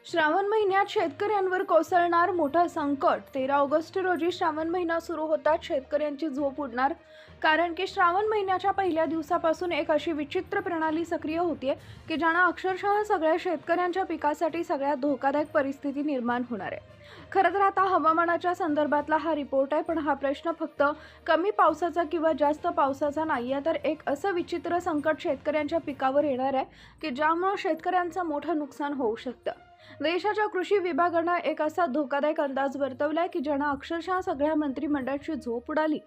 श्रावण महिन्यात शेतकऱ्यांवर कोसळणार मोठं संकट। 13 ऑगस्ट रोजी श्रावण महिना सुरू होताच शेतकऱ्यांची झोप उडणार। कारण की श्रावण महिन्याच्या पहिल्या दिवसापासून एक अशी विचित्र प्रणाली सक्रिय होतीये की ज्यानं अक्षरशः सगळ्या शेतकऱ्यांच्या पिकासाठी सगळ्यात धोकादायक परिस्थिती निर्माण होणार आहे। खरं तर आता हवामानाच्या संदर्भातला हा रिपोर्ट आहे, पण हा प्रश्न फक्त कमी पावसाचा किंवा जास्त पावसाचा नाहीये, तर एक असं विचित्र संकट शेतकऱ्यांच्या पिकावर येणार आहे की ज्यामुळे शेतकऱ्यांचं मोठं नुकसान होऊ शकतं। देशाच्या कृषी विभागानं एक असा धोकादायक अंदाज वर्तवलाय की ज्यानं अक्षरशः सगळ्या मंत्रिमंडळाची झोप उडाली।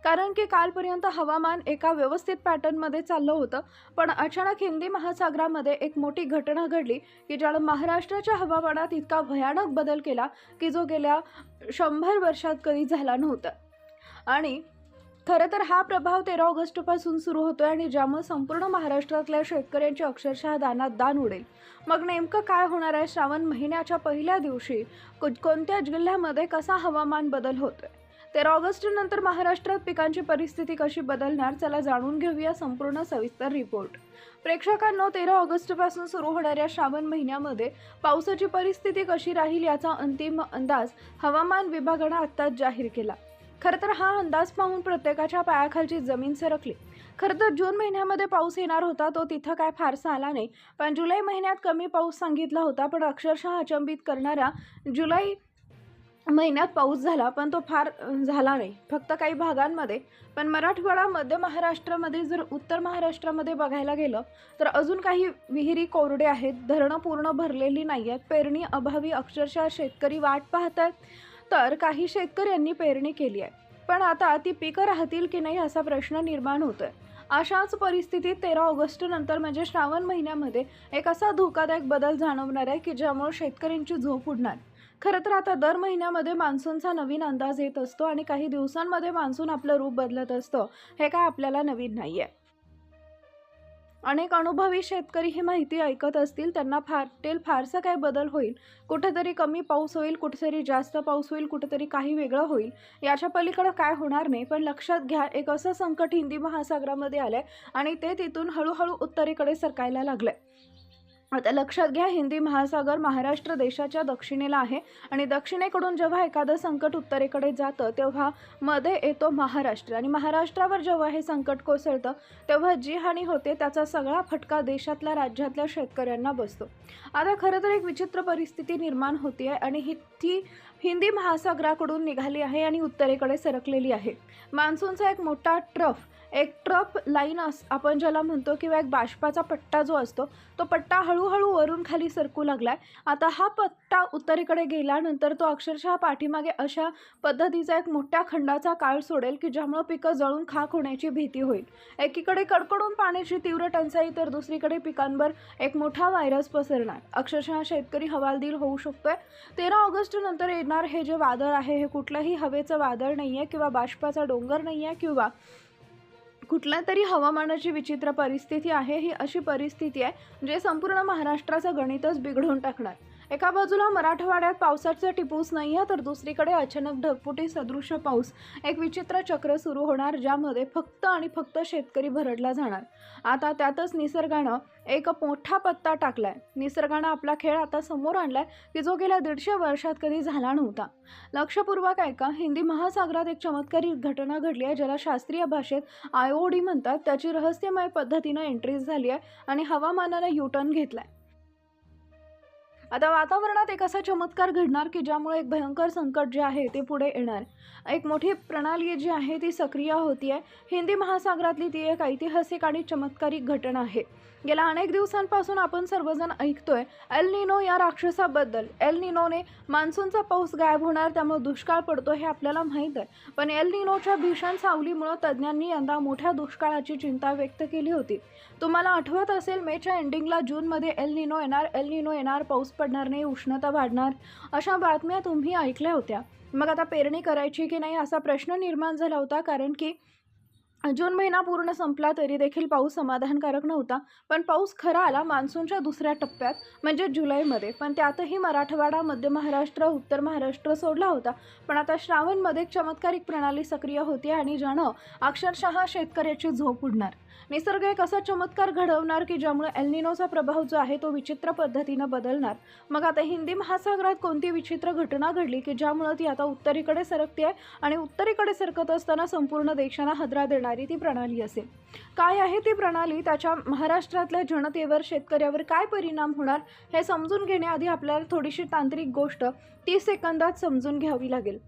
कारण की कालपर्यंत हवामान एका व्यवस्थित पॅटर्नमध्ये चाललं होतं, पण अचानक हिंदी महासागरामध्ये एक मोठी घटना घडली की ज्यानं महाराष्ट्राच्या हवामानात इतका भयानक बदल केला की जो गेल्या 100 वर्षात कधी झाला नव्हता। आणि खरं तर हा प्रभाव 13 ऑगस्टपासून सुरू होतोय आणि ज्यामुळे संपूर्ण महाराष्ट्रातल्या शेतकऱ्यांची अक्षरशः दानात दान उडेल। मग नेमकं काय होणार आहे? श्रावण महिन्याच्या पहिल्या दिवशी कोणत्या जिल्ह्यामध्ये कसा हवामान बदल होतोय? 13 ऑगस्ट नंतर महाराष्ट्रात पिकांची परिस्थिती कशी बदलणार? चला जाणून घेऊया संपूर्ण सविस्तर रिपोर्ट। प्रेक्षकांनो, 13 ऑगस्टपासून सुरू होणाऱ्या श्रावण महिन्यामध्ये पावसाची परिस्थिती कशी राहील याचा अंतिम अंदाज हवामान विभागानं आत्ताच जाहीर केला। खरं तर हा अंदाज पाहून प्रत्येकाच्या पायाखालची जमीन सरकली। खरं तर जून महिन्यामध्ये पाऊस येणार होता, तो तिथं काय फारसा आला नाही, पण जुलै महिन्यात कमी पाऊस सांगितला होता, पण अक्षरशः अचंबित करणारा जुलै महिन्यात पाऊस झाला, पण तो फार झाला नाही, फक्त काही भागांमध्ये। पण मराठवाडा, मध्य महाराष्ट्रामध्ये, जर उत्तर महाराष्ट्रामध्ये बघायला गेलं तर अजून काही विहिरी कोरडे आहेत, धरणं पूर्ण भरलेली नाही आहेत, पेरणी अभावी अक्षरशः शेतकरी वाट पाहतात। तर काही शेतकऱ्यांनी पेरणी केली आहे, पण आता ती पिकं राहतील की नाही असा प्रश्न निर्माण होतोय। अशाच परिस्थितीत 13 ऑगस्ट नंतर म्हणजे श्रावण महिन्यामध्ये एक असा धोकादायक बदल जाणवणार आहे की ज्यामुळे शेतकऱ्यांची झोप उडणार। खरं तर आता दर महिन्यामध्ये मान्सूनचा नवीन अंदाज येत असतो आणि काही दिवसांमध्ये मान्सून आपलं रूप बदलत असतं, हे काय आपल्याला नवीन नाहीये। अनेक अनुभवी शेतकरी ही माहिती ऐकत असतील, त्यांना फारसा काय बदल होईल, कुठेतरी कमी पाऊस होईल, कुठेतरी जास्त पाऊस होईल, कुठेतरी काही वेगळं होईल, याच्या पलीकडे काय होणार नाही। पण लक्षात घ्या, एक असं संकट हिंदी महासागरामध्ये आलंय आणि ते तिथून हळूहळू उत्तरेकडे सरकायला लागलंय। आता लक्षात घ्या, हिंदी महासागर महाराष्ट्र देशाच्या दक्षिणेला आहे आणि दक्षिणेकडून जेव्हा एखादं संकट उत्तरेकडे जातं तेव्हा मध्ये येतो महाराष्ट्र, आणि महाराष्ट्रावर जेव्हा हे संकट कोसळतं तेव्हा जी हानी होते त्याचा सगळा फटका देशातल्या, राज्यातल्या शेतकऱ्यांना बसतो। आता खरं तर एक विचित्र परिस्थिती निर्माण होती आहे आणि ती हिंदी महासागराकडून निघाली आहे आणि उत्तरेकडे सरकलेली आहे। मान्सूनचा एक मोठा ट्रफ लाईन आपण ज्याला म्हणतो, किंवा एक बाष्पाचा पट्टा जो असतो, तो पट्टा हळूहळू वरून खाली सरकू लागलाय। आता हा पट्टा उत्तरेकडे गेल्यानंतर तो अक्षरशः पाठीमागे अशा पद्धतीचा एक मोठ्या खंडाचा काळ सोडेल की ज्यामुळे पिकं जळून खाक होण्याची भीती होईल। एकीकडे कडकडून पाण्याची तीव्र टंचाई, तर दुसरीकडे पिकांवर एक मोठा व्हायरस पसरणार। अक्षरशः शेतकरी हवालदिल होऊ शकतोय। 13 ऑगस्ट नंतर येणार हे जे वादळ आहे, हे कुठलंही हवेचं वादळ नाहीये किंवा बाष्पाचा डोंगर नाहीये किंवा कुठल्या तरी हवामानाची विचित्र परिस्थिती आहे। ही अशी परिस्थिती आहे जे संपूर्ण महाराष्ट्राचं गणितच बिघडवून टाकणार। एका बाजूला मराठवाड्यात पावसाचं टिपूस नाही आहे, तर दुसरीकडे अचानक ढगफुटी सदृश पाऊस, एक विचित्र चक्र सुरू होणार ज्यामध्ये फक्त आणि फक्त शेतकरी भरडला जाणार। आता त्यातच निसर्गानं एक मोठा पत्ता टाकलाय। निसर्गानं आपला खेळ आता समोर आणलाय की जो गेल्या 150 वर्षात कधी झाला नव्हता। लक्षपूर्वक ऐका, हिंदी महासागरात एक चमत्कारी घटना घडली आहे, ज्याला शास्त्रीय भाषेत IOD म्हणतात। त्याची रहस्यमय पद्धतीनं एंट्रीज झाली आहे आणि हवामानानं U-टर्न घेतलाय। आता वातावरणात एक असा चमत्कार घडणार की ज्यामुळे एक भयंकर संकट जे आहे ते पुढे येणार। एक मोठी प्रणाली जी आहे ती सक्रिय होतीये। हिंदी महासागरातली ती एक ऐतिहासिक आणि चमत्कारिक घटना आहे। गेल्या अनेक दिवसांपासून आपण सर्वजण ऐकतोय एल निनो या राक्षसाबद्दल। एल निनोने मान्सूनचा पाऊस गायब होणार, त्यामुळे दुष्काळ पडतो, हे आपल्याला माहीत आहे। पण एल निनोच्या भीषण सावलीमुळे तज्ज्ञांनी यंदा मोठ्या दुष्काळाची चिंता व्यक्त केली होती। तुम्हाला आठवत असेल, मेच्या एंडिंगला जूनमध्ये एल निनो येणार, पाऊस पडणार नाही, उष्णता वाढणार, अशा बातम्या तुम्ही ऐकल्या होत्या। मग आता पेरणी करायची की नाही असा प्रश्न निर्माण झाला होता, कारण की जून महिना पूर्ण संपला तरी देखील पाऊस समाधानकारक नव्हता। पण पाऊस खरा आला मान्सूनच्या दुसऱ्या टप्प्यात म्हणजे जुलैमध्ये, पण त्यातही मराठवाडा, मध्य महाराष्ट्र, उत्तर महाराष्ट्र सोडला होता। पण आता श्रावणमध्ये एक चमत्कारिक प्रणाली सक्रिय होती आणि ज्यानं अक्षरशः शेतकऱ्याची झोप उडणार। निसर्ग एक असा चमत्कार घडवणार की ज्यामुळे एल निनोचा प्रभाव जो आहे तो विचित्र पद्धतीनं बदलणार. मग आता हिंदी महासागरात कोणती विचित्र घटना घडली की ज्यामुळे ती आता उत्तरेकडे सरकते आहे आणि उत्तरेकडे सरकत असताना संपूर्ण देशाला हादरा देणारी ती प्रणाली असेल. काय आहे ती प्रणाली, त्याच्या महाराष्ट्रातल्या जनतेवर, शेतकऱ्यावर काय परिणाम होणार हे समजून घेण्याआधी आपल्याला थोडीशी तांत्रिक गोष्ट 30 सेकंदात समजून घ्यावी लागेल.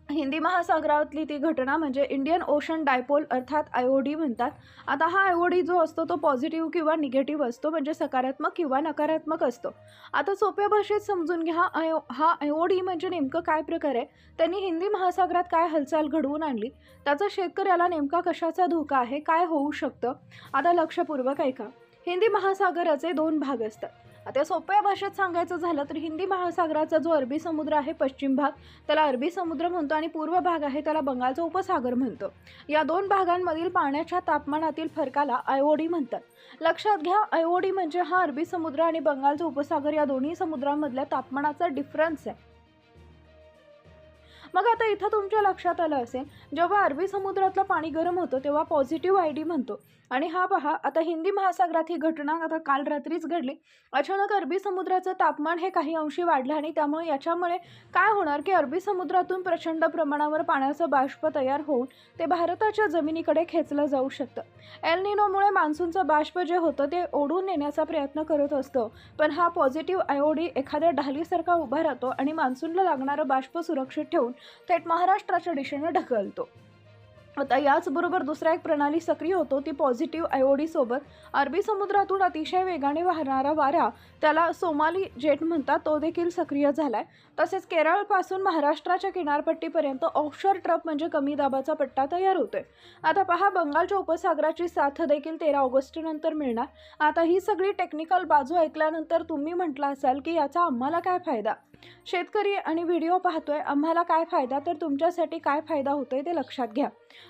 हिंदी महासागरातली ती घटना म्हणजे इंडियन ओशन डायपोल अर्थात IOD म्हणतात. आता हा IOD जो असतो तो पॉझिटिव्ह किंवा निगेटिव्ह असतो, म्हणजे सकारात्मक किंवा नकारात्मक असतो. आता सोप्या भाषेत समजून घ्या, हा IOD म्हणजे नेमकं काय प्रकार आहे, त्यांनी हिंदी महासागरात काय हालचाल घडवून आणली, त्याचा शेतकऱ्याला नेमका कशाचा धोका आहे, काय होऊ शकतं. आता लक्षपूर्वक ऐका. हिंदी महासागराचे 2 भाग असतात. आता सोप्या भाषेत सांगायचं झालं तर हिंदी महासागराचा जो अरबी समुद्र आहे, पश्चिम भाग त्याला अरबी समुद्र म्हणतो आणि पूर्व भाग आहे त्याला बंगालचा उपसागर म्हणतो. या 2 भागांमधील पाण्याच्या तापमानातील फरकाला IOD म्हणतात. लक्षात घ्या, IOD म्हणजे हा अरबी समुद्र आणि बंगालचा उपसागर या दोन्ही समुद्रांमधल्या तापमानाचा डिफरन्स आहे. मग आता इथं तुमच्या लक्षात आलं असेल, जेव्हा अरबी समुद्रातलं पाणी गरम होतं तेव्हा पॉझिटिव्ह ID म्हणतो. आणि हा पहा, आता हिंदी महासागरात ही घटना आता काल रात्रीच घडली. अचानक अरबी समुद्राचं तापमान हे काही अंशी वाढलं आणि त्यामुळे याच्यामुळे काय होणार की अरबी समुद्रातून प्रचंड प्रमाणावर पाण्याचं बाष्प तयार होऊन ते भारताच्या जमिनीकडे खेचलं जाऊ शकतं. एल निनोमुळे मान्सूनचं बाष्प जे होतं ते ओढून नेण्याचा प्रयत्न करत असतो, पण हा पॉझिटिव्ह IOD एखाद्या ढालीसारखा उभा राहतो आणि मान्सूनला लागणारं बाष्प सुरक्षित ठेवून थेट महाराष्ट्राच्या दिशेने ढकलतो. आता याचबरोबर दुसरा एक प्रणाली सक्रिय होतो, ती पॉझिटिव्ह IOD सोबत अरबी समुद्रातून अतिशय वेगाने वाहणारा वारा, त्याला सोमाली जेट म्हणतात, तो देखील सक्रिय झालाय. तसेच केरळपासून महाराष्ट्राच्या किनारपट्टीपर्यंत ऑफशोर ट्रफ म्हणजे कमी दाबाचा पट्टा तयार होतोय. आता पहा, बंगालच्या उपसागराची साथ देखील 13 ऑगस्ट नंतर मिळणार. आता ही सगळी टेक्निकल बाजू ऐकल्यानंतर तुम्ही म्हटलं असाल की याचा आम्हाला काय फायदा, शेतकरी आणि व्हिडिओ पाहतोय, आम्हाला काय फायदा, तर तुमच्यासाठी काय फायदा होतोय ते लक्षात घ्या.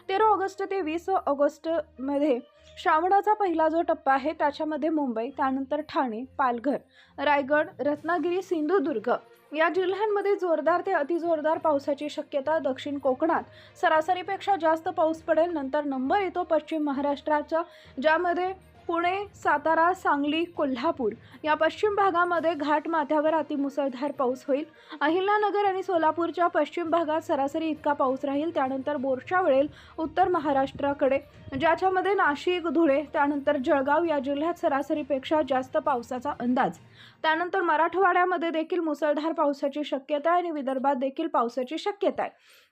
13 ऑगस्ट ते 20 ऑगस्टमध्ये श्रावणाचा पहिला जो टप्पा आहे त्याच्यामध्ये मुंबई, त्यानंतर ठाणे, पालघर, रायगड, रत्नागिरी, सिंधुदुर्ग या जिल्ह्यांमध्ये जोरदार ते अतिजोरदार पावसाची शक्यता. दक्षिण कोकणात सरासरीपेक्षा जास्त पाऊस पडेल. नंतर नंबर येतो पश्चिम महाराष्ट्राचा, ज्यामध्ये पुणे, सातारा, सांगली, कोल्हापूर या पश्चिम भागामध्ये घाटमाथ्यावर अतिमुसळधार पाऊस होईल. अहिल्यानगर आणि सोलापूरच्या पश्चिम भागात सरासरी इतका पाऊस राहील. त्यानंतर मोर्चा वळेल उत्तर महाराष्ट्राकडे, ज्याच्यामध्ये नाशिक, धुळे, त्यानंतर जळगाव या जिल्ह्यात सरासरीपेक्षा जास्त पावसाचा अंदाज. त्यानंतर मराठवाड्यामध्ये देखील मुसळधार पावसाची शक्यता आहे आणि विदर्भात देखील पावसाची शक्यता आहे.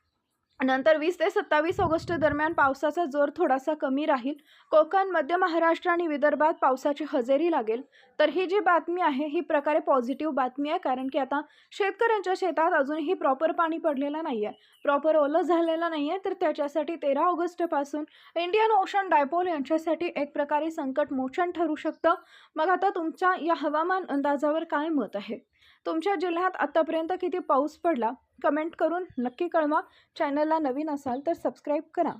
नंतर 20 ते 27 ऑगस्ट दरम्यान पावसाचा जोर थोडासा कमी राहील. कोकण, मध्य महाराष्ट्र आणि विदर्भात पावसाची हजेरी लागेल. तर ही जी बातमी आहे ही प्रकारे पॉझिटिव्ह बातमी आहे, कारण की आता शेतकऱ्यांच्या शेतात अजूनही प्रॉपर पाणी पडलेलं नाही आहे, प्रॉपर ओलं झालेलं नाही आहे. तर त्याच्यासाठी 13 ऑगस्टपासून इंडियन ओशन डायपोल यांच्यासाठी एक प्रकारे संकटमोचन ठरू शकतं. मग आता तुमच्या या हवामान अंदाजावर काय मत आहे? तुमच्या जिल्ह्यात आतापर्यंत किती पाऊस पडला कमेंट करून नक्की कळवा. चॅनलला नवीन असाल तर सबस्क्राईब करा.